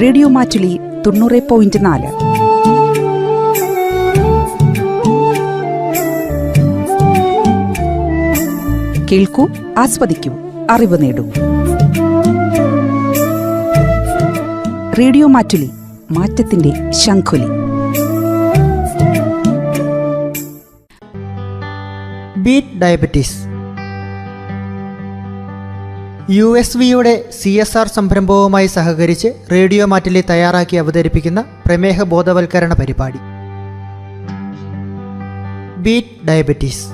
Radio Mattoli 90.4. കേൾക്കൂ, ആസ്വദിക്കൂ, അറിവ് നേടൂ. റേഡിയോ മാറ്റുലി, മാറ്റത്തിന്റെ ശംഖുലി. Beat diabetes. USVയുടെ CSR സംരംഭവുമായി സഹകരിച്ച് റേഡിയോ മാറ്റുലി തയ്യാറാക്കി അവതരിപ്പിക്കുന്ന പ്രമേഹ ബോധവൽക്കരണ പരിപാടി ബീറ്റ് ഡയബറ്റീസ്.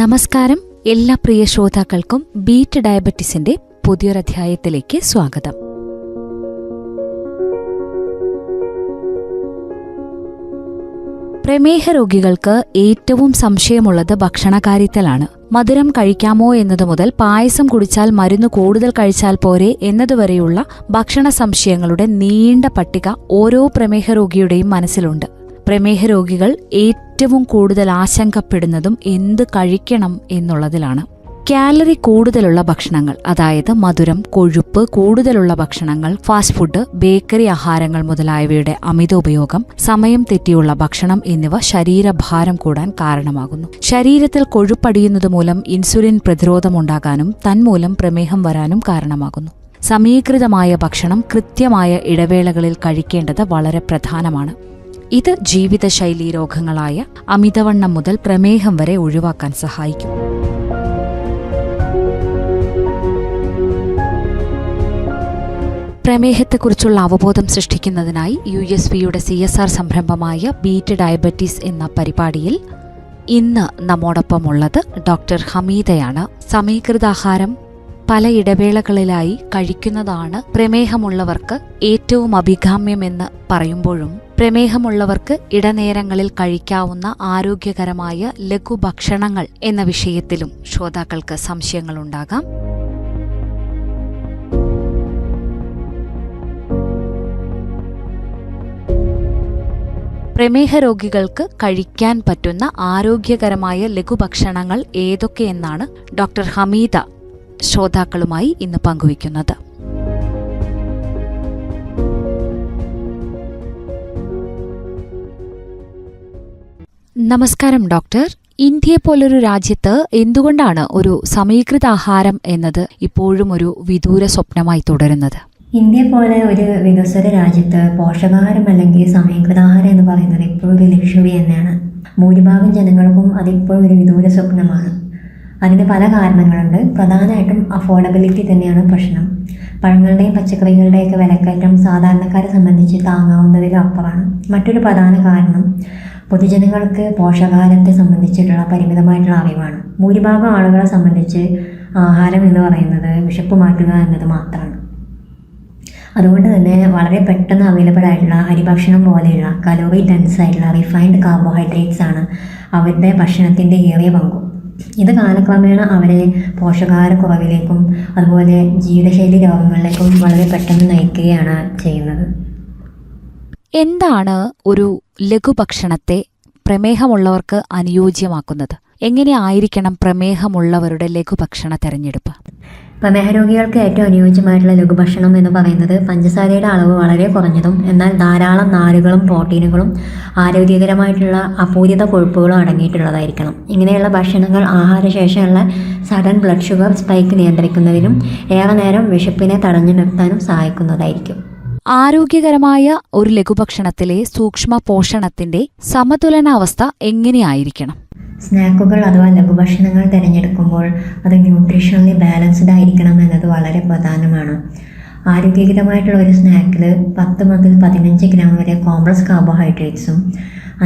നമസ്കാരം, എല്ലാ പ്രിയ ശ്രോതാക്കൾക്കും ബീറ്റ് ഡയബറ്റീസിന്റെ പുതിയൊരധ്യായത്തിലേക്ക് സ്വാഗതം. പ്രമേഹ രോഗികൾക്ക് ഏറ്റവും സംശയമുള്ളത് ഭക്ഷണകാര്യത്തിലാണ്. മധുരം കഴിക്കാമോ എന്നതു മുതൽ പായസം കുടിച്ചാൽ മരുന്ന് കൂടുതൽ കഴിച്ചാൽ പോരെ എന്നതുവരെയുള്ള ഭക്ഷണ സംശയങ്ങളുടെ നീണ്ട പട്ടിക ഓരോ പ്രമേഹ രോഗിയുടെയും മനസ്സിലുണ്ട്. പ്രമേഹ രോഗികൾ ഏറ്റവും കൂടുതൽ ആശങ്കപ്പെടുന്നതും എന്ത് കഴിക്കണം എന്നുള്ളതിലാണ്. കാലറി കൂടുതലുള്ള ഭക്ഷണങ്ങൾ, അതായത് മധുരം, കൊഴുപ്പ് കൂടുതലുള്ള ഭക്ഷണങ്ങൾ, ഫാസ്റ്റ് ഫുഡ്, ബേക്കറി ആഹാരങ്ങൾ മുതലായവയുടെ അമിത ഉപയോഗം, സമയം തെറ്റിയുള്ള ഭക്ഷണം എന്നിവ ശരീരഭാരം കൂടാൻ കാരണമാകുന്നു. ശരീരത്തിൽ കൊഴുപ്പടിയുന്നത് മൂലം ഇൻസുലിൻ പ്രതിരോധമുണ്ടാകാനും തന്മൂലം പ്രമേഹം വരാനും കാരണമാകുന്നു. സമീകൃതമായ ഭക്ഷണം കൃത്യമായ ഇടവേളകളിൽ കഴിക്കേണ്ടത് വളരെ പ്രധാനമാണ്. ഇത് ജീവിതശൈലീ രോഗങ്ങളായ അമിതവണ്ണം മുതൽ പ്രമേഹം വരെ ഒഴിവാക്കാൻ സഹായിക്കും. പ്രമേഹത്തെക്കുറിച്ചുള്ള അവബോധം സൃഷ്ടിക്കുന്നതിനായി USVയുടെ CSR സംരംഭമായ ബീറ്റ് ഡയബറ്റീസ് എന്ന പരിപാടിയിൽ ഇന്ന് നമ്മോടൊപ്പമുള്ളത് ഡോക്ടർ ഹമീദയാണ്. സമീകൃതാഹാരം പല ഇടവേളകളിലായി കഴിക്കുന്നതാണ് പ്രമേഹമുള്ളവർക്ക് ഏറ്റവും അഭികാമ്യമെന്ന് പറയുമ്പോഴും പ്രമേഹമുള്ളവർക്ക് ഇടനേരങ്ങളിൽ കഴിക്കാവുന്ന ആരോഗ്യകരമായ ലഘുഭക്ഷണങ്ങൾ എന്ന വിഷയത്തിലും ശ്രോതാക്കൾക്ക് സംശയങ്ങളുണ്ടാകാം. പ്രമേഹ രോഗികൾക്ക് കഴിക്കാൻ പറ്റുന്ന ആരോഗ്യകരമായ ലഘുഭക്ഷണങ്ങൾ ഏതൊക്കെയെന്നാണ് ഡോക്ടർ ഹമീദ ശ്രോതാക്കളുമായി ഇന്ന് പങ്കുവയ്ക്കുന്നത്. നമസ്കാരം ഡോക്ടർ. ഇന്ത്യയെ പോലൊരു രാജ്യത്ത് എന്തുകൊണ്ടാണ് ഒരു സമീകൃത ആഹാരം എന്നത് ഇപ്പോഴും ഒരു വിദൂര സ്വപ്നമായി തുടരുന്നത്? ഇന്ത്യ പോലെ ഒരു വികസ്വര രാജ്യത്ത് പോഷകാഹാരം അല്ലെങ്കിൽ സമീകൃതാഹാരം എന്ന് പറയുന്നത് ഇപ്പോഴും ഒരു ലക്ഷറി തന്നെയാണ്. ഭൂരിഭാഗം ജനങ്ങൾക്കും അതിപ്പോഴും ഒരു വിദൂര സ്വപ്നമാണ്. അതിന് പല കാരണങ്ങളുണ്ട്. പ്രധാനമായിട്ടും അഫോർഡബിലിറ്റി തന്നെയാണ് പ്രശ്നം. പഴങ്ങളുടെയും പച്ചക്കറികളുടെയൊക്കെ വിലക്കയറ്റം സാധാരണക്കാരെ സംബന്ധിച്ച് താങ്ങാവുന്നതിലും അപ്പുറമാണ്. മറ്റൊരു പ്രധാന കാരണം പൊതുജനങ്ങൾക്ക് പോഷകാഹാരത്തെ സംബന്ധിച്ചിട്ടുള്ള പരിമിതമായിട്ടുള്ള അറിവാണ്. ഭൂരിഭാഗം ആളുകളെ സംബന്ധിച്ച് ആഹാരം എന്ന് പറയുന്നത് വിശപ്പ് മാറ്റുക എന്നത് മാത്രമാണ്. അതുകൊണ്ട് തന്നെ വളരെ പെട്ടെന്ന് അവൈലബിൾ ആയിട്ടുള്ള അരിഭക്ഷണം പോലെയുള്ള കലോറി ഡെൻസ് ആയിട്ടുള്ള റിഫൈൻഡ് കാർബോഹൈഡ്രേറ്റ്സ് ആണ് അവരുടെ ഭക്ഷണത്തിൻ്റെ ഏറിയ പങ്കും. ഇത് കാലക്രമേണ അവരെ പോഷകാഹാരക്കുറവിലേക്കും അതുപോലെ ജീവിതശൈലി രോഗങ്ങളിലേക്കും വളരെ പെട്ടെന്ന് നയിക്കുകയാണ് ചെയ്യുന്നത്. എന്താണ് ഒരു ലഘുഭക്ഷണത്തെ പ്രമേഹമുള്ളവർക്ക് അനുയോജ്യമാക്കുന്നത്? എങ്ങനെ ആയിരിക്കണം പ്രമേഹമുള്ളവരുടെ ലഘുഭക്ഷണ തെരഞ്ഞെടുപ്പ്? പ്രമേഹ രോഗികൾക്ക് ഏറ്റവും അനുയോജ്യമായിട്ടുള്ള ലഘുഭക്ഷണം എന്ന് പറയുന്നത് പഞ്ചസാരയുടെ അളവ് വളരെ കുറഞ്ഞതും എന്നാൽ ധാരാളം നാരുകളും പ്രോട്ടീനുകളും ആരോഗ്യകരമായിട്ടുള്ള അപൂരിത കൊഴുപ്പുകളും അടങ്ങിയിട്ടുള്ളതായിരിക്കണം. ഇങ്ങനെയുള്ള ഭക്ഷണങ്ങൾ ആഹാരശേഷമുള്ള സഡൻ ബ്ലഡ് ഷുഗർ സ്പൈക്ക് നിയന്ത്രിക്കുന്നതിനും ഏറെ നേരം വിശപ്പിനെ തടഞ്ഞു നിർത്താനും സഹായിക്കുന്നതായിരിക്കും. ആരോഗ്യകരമായ ഒരു ലഘുഭക്ഷണത്തിലെ സൂക്ഷ്മ പോഷണത്തിന്റെ സമതുലനാവസ്ഥ എങ്ങനെയായിരിക്കണം? സ്നാക്കുകൾ അഥവാ ലഘുഭക്ഷണങ്ങൾ തിരഞ്ഞെടുക്കുമ്പോൾ അത് ന്യൂട്രീഷണലി ബാലൻസ്ഡ് ആയിരിക്കണം എന്നത് വളരെ പ്രധാനമാണ്. ആരോഗ്യകരമായിട്ടുള്ള ഒരു സ്നാക്കിൽ 10 മുതൽ 15 ഗ്രാം വരെ കോംപ്ലക്സ് കാർബോഹൈഡ്രേറ്റ്സും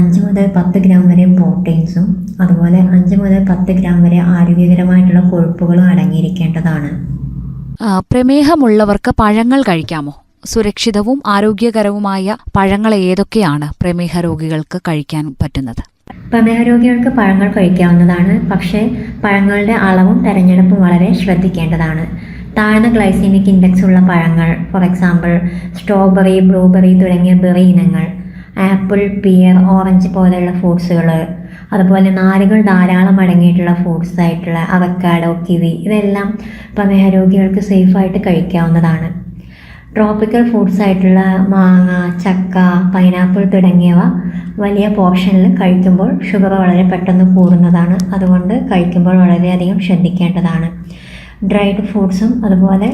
5 മുതൽ 10 ഗ്രാം വരെ പ്രോട്ടീൻസും അതുപോലെ 5 മുതൽ 10 ഗ്രാം വരെ ആരോഗ്യകരമായിട്ടുള്ള കൊഴുപ്പുകളും അടങ്ങിയിരിക്കേണ്ടതാണ്. പ്രമേഹമുള്ളവർക്ക് പഴങ്ങൾ കഴിക്കാമോ? സുരക്ഷിതവും ആരോഗ്യകരവുമായ പഴങ്ങൾ ഏതൊക്കെയാണ് പ്രമേഹ രോഗികൾക്ക് കഴിക്കാൻ പറ്റുന്നത്? പ്രമേഹ രോഗികൾക്ക് പഴങ്ങൾ കഴിക്കാവുന്നതാണ്. പക്ഷേ പഴങ്ങളുടെ അളവും തിരഞ്ഞെടുപ്പും വളരെ ശ്രദ്ധിക്കേണ്ടതാണ്. താഴ്ന്ന ഗ്ലൈസീമിക് ഇൻഡെക്സ് ഉള്ള പഴങ്ങൾ, ഫോർ എക്സാമ്പിൾ സ്ട്രോബെറി, ബ്ലൂബെറി തുടങ്ങിയ ബെറി ഇനങ്ങൾ, ആപ്പിൾ, പിയർ, ഓറഞ്ച് പോലെയുള്ള ഫ്രൂട്ട്സുകൾ, അതുപോലെ നാരുകൾ ധാരാളം അടങ്ങിയിട്ടുള്ള ഫ്രൂട്ട്സ് ആയിട്ടുള്ള അവക്കാഡോ, കിവി, ഇതെല്ലാം പ്രമേഹ രോഗികൾക്ക് സേഫായിട്ട് കഴിക്കാവുന്നതാണ്. ട്രോപ്പിക്കൽ ഫ്രൂട്ട്സ് ആയിട്ടുള്ള മാങ്ങ, ചക്ക, പൈനാപ്പിൾ തുടങ്ങിയവ വലിയ പോർഷനിൽ കഴിക്കുമ്പോൾ ഷുഗർ വളരെ പെട്ടെന്ന് കൂടുന്നതാണ്. അതുകൊണ്ട് കഴിക്കുമ്പോൾ വളരെയധികം ശ്രദ്ധിക്കേണ്ടതാണ്. ഡ്രൈഡ് ഫ്രൂട്ട്സും അതുപോലെ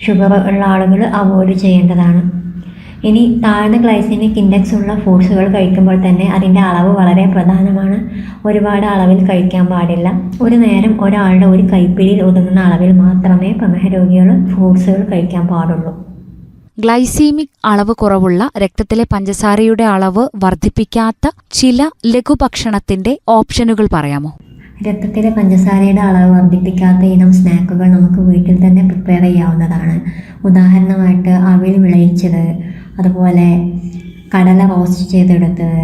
ഷുഗർ ഉള്ള ആളുകൾ അവോയ്ഡ് ചെയ്യേണ്ടതാണ്. ഇനി താഴ്ന്ന ഗ്ലൈസീമിക് ഇൻഡെക്സ് ഉള്ള ഫ്രൂട്ട്സുകൾ കഴിക്കുമ്പോൾ തന്നെ അതിൻ്റെ അളവ് വളരെ പ്രധാനമാണ്. ഒരുപാട് അളവിൽ കഴിക്കാൻ പാടില്ല. ഒരു നേരം ഒരാളുടെ ഒരു കൈപ്പിടിയിൽ ഒതുങ്ങുന്ന അളവിൽ മാത്രമേ പ്രമേഹ രോഗികൾ ഫ്രൂട്ട്സുകൾ കഴിക്കാൻ പാടുള്ളൂ. ഗ്ലൈസീമിക് അളവ് കുറവുള്ള രക്തത്തിലെ പഞ്ചസാരയുടെ അളവ് വർദ്ധിപ്പിക്കാത്ത ചില ലഘുഭക്ഷണത്തിന്റെ ഓപ്ഷനുകൾ പറയാമോ? രക്തത്തിലെ പഞ്ചസാരയുടെ അളവ് വർദ്ധിപ്പിക്കാത്ത ഇനം സ്നാക്കുകൾ നമുക്ക് വീട്ടിൽ തന്നെ പ്രിപ്പയർ ചെയ്യാവുന്നതാണ്. ഉദാഹരണമായിട്ട് അവിൽ വിളയിച്ചത്, അതുപോലെ കടല റോസ്റ്റ് ചെയ്തെടുത്തത്,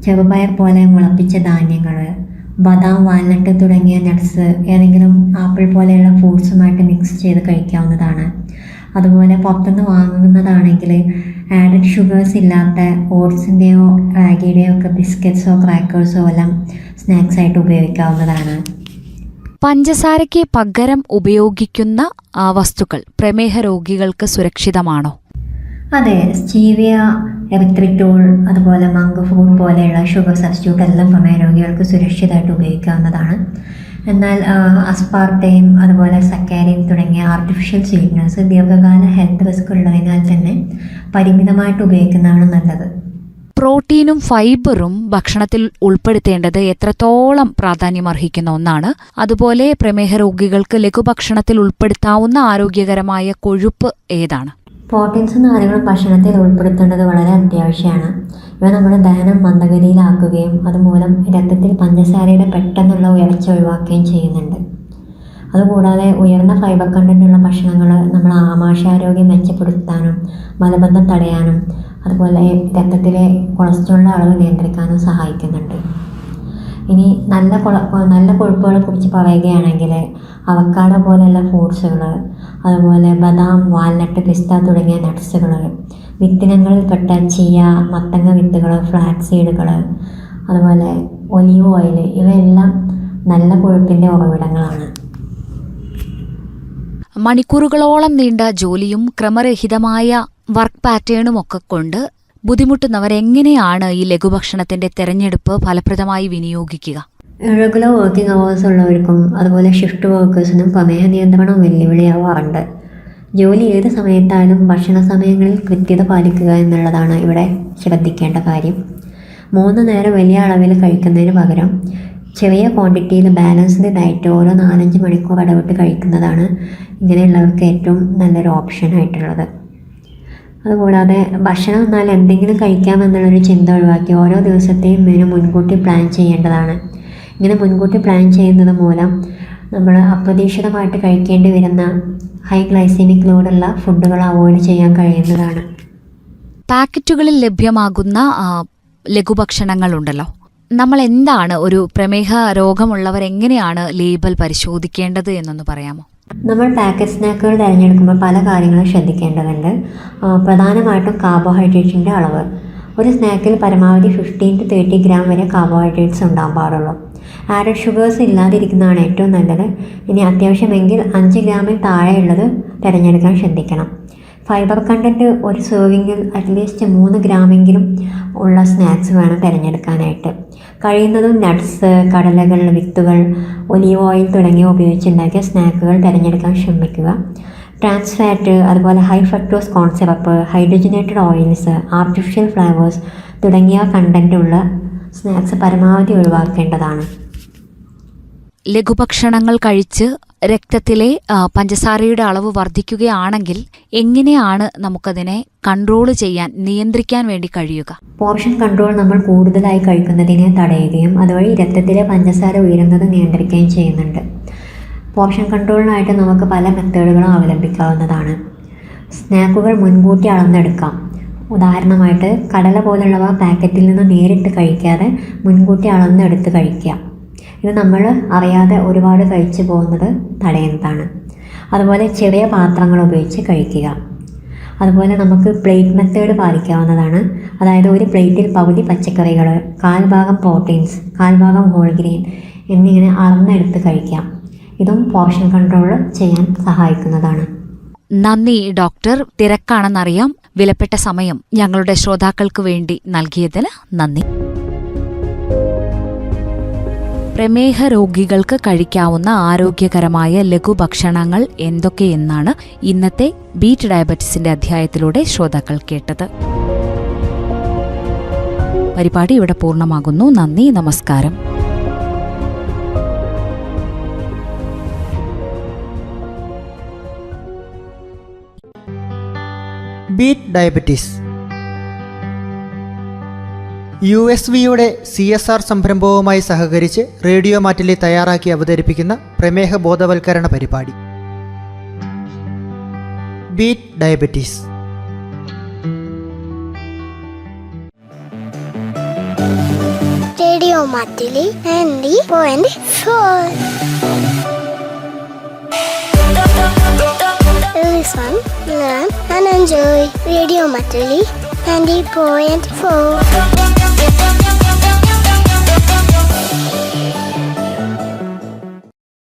ചെറുപയർ പോലെ മുളപ്പിച്ച ധാന്യങ്ങൾ, ബദാം, വാൽനട്ട് തുടങ്ങിയ നട്ട്സ് ഏതെങ്കിലും ആപ്പിൾ പോലെയുള്ള ഫ്രൂട്ട്സുമായിട്ട് മിക്സ് ചെയ്ത് കഴിക്കാവുന്നതാണ്. അതുപോലെ പുറത്തുനിന്ന് വാങ്ങുന്നതാണെങ്കിൽ ആഡഡ് ഷുഗേഴ്സ് ഇല്ലാത്ത ഓട്സിൻ്റെയോ റാഗിയുടെയോ ഒക്കെ ബിസ്ക്കറ്റ്സോ ക്രാക്കേഴ്സോ എല്ലാം സ്നാക്സ് ആയിട്ട് ഉപയോഗിക്കാവുന്നതാണ്. പഞ്ചസാരയ്ക്ക് പകരം ഉപയോഗിക്കുന്ന വസ്തുക്കൾ പ്രമേഹ രോഗികൾക്ക് സുരക്ഷിതമാണോ? അതെ, സ്റ്റീവിയ, എറിത്രിറ്റോൾ, അതുപോലെ മങ്ക് ഫ്രൂട്ട് പോലെയുള്ള ഷുഗർ സബ്സ്റ്റിറ്റ്യൂട്ട് എല്ലാം പ്രമേഹ രോഗികൾക്ക് സുരക്ഷിതമായിട്ട് ഉപയോഗിക്കാവുന്നതാണ്. എന്നാൽ അസ്പാർട്ടയും അതുപോലെ സക്കാരിൻ തുടങ്ങിയ ആർട്ടിഫിഷ്യൽ സ്വീറ്റ്നേഴ്സ് ദീർഘകാല ഹെൽത്ത് റിസ്ക് ഉള്ളതിനാൽ തന്നെ പരിമിതമായിട്ട് ഉപയോഗിക്കുന്നതാണ് നല്ലത്. പ്രോട്ടീനും ഫൈബറും ഭക്ഷണത്തിൽ ഉൾപ്പെടുത്തേണ്ടത് എത്രത്തോളം പ്രാധാന്യമർഹിക്കുന്ന ഒന്നാണ്? അതുപോലെ പ്രമേഹ രോഗികൾക്ക് ലഘുഭക്ഷണത്തിൽ ഉൾപ്പെടുത്താവുന്ന ആരോഗ്യകരമായ കൊഴുപ്പ് ഏതാണ്? പ്രോട്ടീൻസും നാരുകളും ഭക്ഷണത്തിൽ ഉൾപ്പെടുത്തേണ്ടത് വളരെ അത്യാവശ്യമാണ്. ഇവ നമ്മുടെ ദഹനം മന്ദഗതിയിലാക്കുകയും അതുമൂലം രക്തത്തിൽ പഞ്ചസാരയുടെ പെട്ടെന്നുള്ള ഉയർച്ച ഒഴിവാക്കുകയും ചെയ്യുന്നുണ്ട്. അതുകൂടാതെ ഉയർന്ന ഫൈബർ കണ്ടന്റുള്ള ഭക്ഷണങ്ങൾ നമ്മൾ ആമാശയാരോഗ്യം മെച്ചപ്പെടുത്താനും മലബന്ധം തടയാനും അതുപോലെ രക്തത്തിലെ കൊളസ്ട്രോളിൻ്റെ അളവ് നിയന്ത്രിക്കാനും സഹായിക്കുന്നുണ്ട്. ഇനി നല്ല കൊഴുപ്പുകളെ കുറിച്ച് പറയുകയാണെങ്കിൽ അവക്കാഡോ പോലെയുള്ള ഫ്രൂട്ട്സുകൾ, അതുപോലെ ബദാം, വാൽനട്ട്, പിസ്ത തുടങ്ങിയ നട്ട്സുകൾ, വിത്തിനങ്ങളിൽപ്പെട്ട ചിയ, മത്തങ്ങ വിത്തുകൾ, ഫ്ലാക്സ് സീഡുകൾ, അതുപോലെ ഒലീവ് ഓയിൽ, ഇവയെല്ലാം നല്ല കൊഴുപ്പിൻ്റെ ഉറവിടങ്ങളാണ്. മണിക്കൂറുകളോളം നീണ്ട ജോലിയും ക്രമരഹിതമായ വർക്ക് പാറ്റേണും ഒക്കെ കൊണ്ട് ബുദ്ധിമുട്ടുന്നവരെങ്ങനെയാണ് ഈ ലഘുഭക്ഷണത്തിന്റെ തെരഞ്ഞെടുപ്പ് ഫലപ്രദമായി വിനിയോഗിക്കുക? റെഗുലർ വർക്കിംഗ് അവേഴ്സ് ഉള്ളവർക്കും അതുപോലെ ഷിഫ്റ്റ് വർക്കേഴ്സിനും പ്രമേഹ നിയന്ത്രണം വെല്ലുവിളിയാവാറുണ്ട്. ജോലി ഏത് സമയത്തായാലും ഭക്ഷണ സമയങ്ങളിൽ കൃത്യത പാലിക്കുക എന്നുള്ളതാണ് ഇവിടെ ശ്രദ്ധിക്കേണ്ട കാര്യം. 3 നേരം വലിയ അളവിൽ കഴിക്കുന്നതിന് പകരം ചെറിയ ക്വാണ്ടിറ്റിയിൽ ബാലൻസ്ഡ് ഡയറ്റ് ഓരോ 4-5 മണിക്കൂർ ഇടവിട്ട് കഴിക്കുന്നതാണ് ഇങ്ങനെയുള്ളവർക്ക് ഏറ്റവും നല്ലൊരു ഓപ്ഷനായിട്ടുള്ളത്. അതുകൂടാതെ ഭക്ഷണം എന്നാൽ എന്തെങ്കിലും കഴിക്കാമെന്നുള്ളൊരു ചിന്ത ഒഴിവാക്കി ഓരോ ദിവസത്തെയും മെനു മുൻകൂട്ടി പ്ലാൻ ചെയ്യേണ്ടതാണ്. ഇങ്ങനെ മുൻകൂട്ടി പ്ലാൻ ചെയ്യുന്നത് മൂലം നമ്മൾ അപ്രതീക്ഷിതമായിട്ട് കഴിക്കേണ്ടി വരുന്ന ഹൈ ഗ്ലൈസീമിക് ലോഡുള്ള ഫുഡുകൾ അവോയ്ഡ് ചെയ്യാൻ കഴിയുന്നതാണ്. പാക്കറ്റുകളിൽ ലഭ്യമാകുന്ന ലഘുഭക്ഷണങ്ങളുണ്ടല്ലോ, നമ്മൾ എന്താണ് ഒരു പ്രമേഹ രോഗമുള്ളവർ എങ്ങനെയാണ് ലേബൽ പരിശോധിക്കേണ്ടത് എന്നൊന്ന് പറയാമോ? നമ്മൾ പാക്കറ്റ് സ്നാക്കുകൾ തിരഞ്ഞെടുക്കുമ്പോൾ പല കാര്യങ്ങളും ശ്രദ്ധിക്കേണ്ടതുണ്ട്. പ്രധാനമായിട്ടും കാർബോഹൈഡ്രേറ്റിൻ്റെ അളവ്. ഒരു സ്നാക്കിൽ പരമാവധി 15-30 ഗ്രാം വരെ കാർബോഹൈഡ്രേറ്റ്സ് ഉണ്ടാകാൻ പാടുള്ളൂ. ആഡഡ് ഷുഗേഴ്സ് ഇല്ലാതിരിക്കുന്നതാണ് ഏറ്റവും നല്ലത്. ഇനി അത്യാവശ്യമെങ്കിൽ 5 ഗ്രാമിൽ താഴെയുള്ളത് തിരഞ്ഞെടുക്കാൻ ശ്രദ്ധിക്കണം. ഫൈബർ കണ്ടൻറ്റ് ഒരു സെർവിങ്ങിൽ അറ്റ്ലീസ്റ്റ് 3 ഗ്രാമെങ്കിലും ഉള്ള സ്നാക്സ് വേണം തിരഞ്ഞെടുക്കാനായിട്ട്. കഴിയുന്നതും നട്ട്സ്, കടലകൾ, വിത്തുകൾ, ഒലീവ് ഓയിൽ തുടങ്ങിയവ ഉപയോഗിച്ചുണ്ടാക്കിയ സ്നാക്കുകൾ തിരഞ്ഞെടുക്കാൻ ശ്രമിക്കുക. ട്രാൻസ് ഫാറ്റ്, അതുപോലെ ഹൈ ഫ്രക്ടോസ് കോൺ syrup, hydrogenated oils, artificial flavours തുടങ്ങിയ കണ്ടൻറ്റുള്ള സ്നാക്സ് പരമാവധി ഒഴിവാക്കേണ്ടതാണ്. ലഘുഭക്ഷണങ്ങൾ കഴിച്ച് രക്തത്തിലെ പഞ്ചസാരയുടെ അളവ് വർദ്ധിക്കുകയാണെങ്കിൽ എങ്ങനെയാണ് നമുക്കതിനെ കൺട്രോൾ ചെയ്യാൻ, നിയന്ത്രിക്കാൻ വേണ്ടി കഴിയുക? പോർഷൻ കൺട്രോൾ നമ്മൾ കൂടുതലായി കഴിക്കുന്നതിനെ തടയുകയും അതുവഴി രക്തത്തിലെ പഞ്ചസാര ഉയരുന്നത് നിയന്ത്രിക്കുകയും ചെയ്യുന്നുണ്ട്. പോർഷൻ കൺട്രോളിനായിട്ട് നമുക്ക് പല മെത്തേഡുകളും അവലംബിക്കാവുന്നതാണ്. സ്നാക്കുകൾ മുൻകൂട്ടി അളന്നെടുക്കാം. ഉദാഹരണമായിട്ട് കടല പോലുള്ളവ പാക്കറ്റിൽ നിന്ന് നേരിട്ട് കഴിക്കാതെ മുൻകൂട്ടി അളന്നെടുത്ത് കഴിക്കുക. ഇത് നമ്മൾ അറിയാതെ ഒരുപാട് കഴിച്ചു പോകുന്നത് തടയുന്നതാണ്. അതുപോലെ ചെറിയ പാത്രങ്ങൾ ഉപയോഗിച്ച് കഴിക്കുക. അതുപോലെ നമുക്ക് പ്ലേറ്റ് മെത്തേഡ് പാലിക്കാവുന്നതാണ്. അതായത് ഒരു പ്ലേറ്റിൽ പകുതി പച്ചക്കറികൾ, 1/4 ഭാഗം പ്രോട്ടീൻസ്, 1/4 ഭാഗം ഹോൾ ഗ്രെയിൻ എന്നിങ്ങനെ അളന്നെടുത്ത് കഴിക്കാം. ഇതും പോർഷൻ കൺട്രോൾ ചെയ്യാൻ സഹായിക്കുന്നതാണ്. നന്ദി ഡോക്ടർ. തിരക്കാണെന്നറിയാം. വിലപ്പെട്ട സമയം ഞങ്ങളുടെ ശ്രോതാക്കൾക്ക് വേണ്ടി നൽകിയതിന് നന്ദി. പ്രമേഹ രോഗികൾക്ക് കഴിക്കാവുന്ന ആരോഗ്യകരമായ ലഘുഭക്ഷണങ്ങൾ എന്തൊക്കെയെന്നാണ് ഇന്നത്തെ ബീറ്റ് ഡയബറ്റിസിന്റെ അധ്യായത്തിലൂടെ ശ്രോതാക്കൾ കേട്ടത്. പരിപാടി ഇവിടെ പൂർണ്ണമാകുന്നു. നന്ദി, നമസ്കാരം. ബീറ്റ് ഡയബറ്റീസ് USVയുടെ CSR സംരംഭവുമായി സഹകരിച്ച് റേഡിയോ മാറ്റിലി തയ്യാറാക്കി അവതരിപ്പിക്കുന്ന പ്രമേഹ ബോധവൽക്കരണ പരിപാടി beat diabetes. Radio Mattoli 90.4. Listen, learn and enjoy Radio Matili 90.4.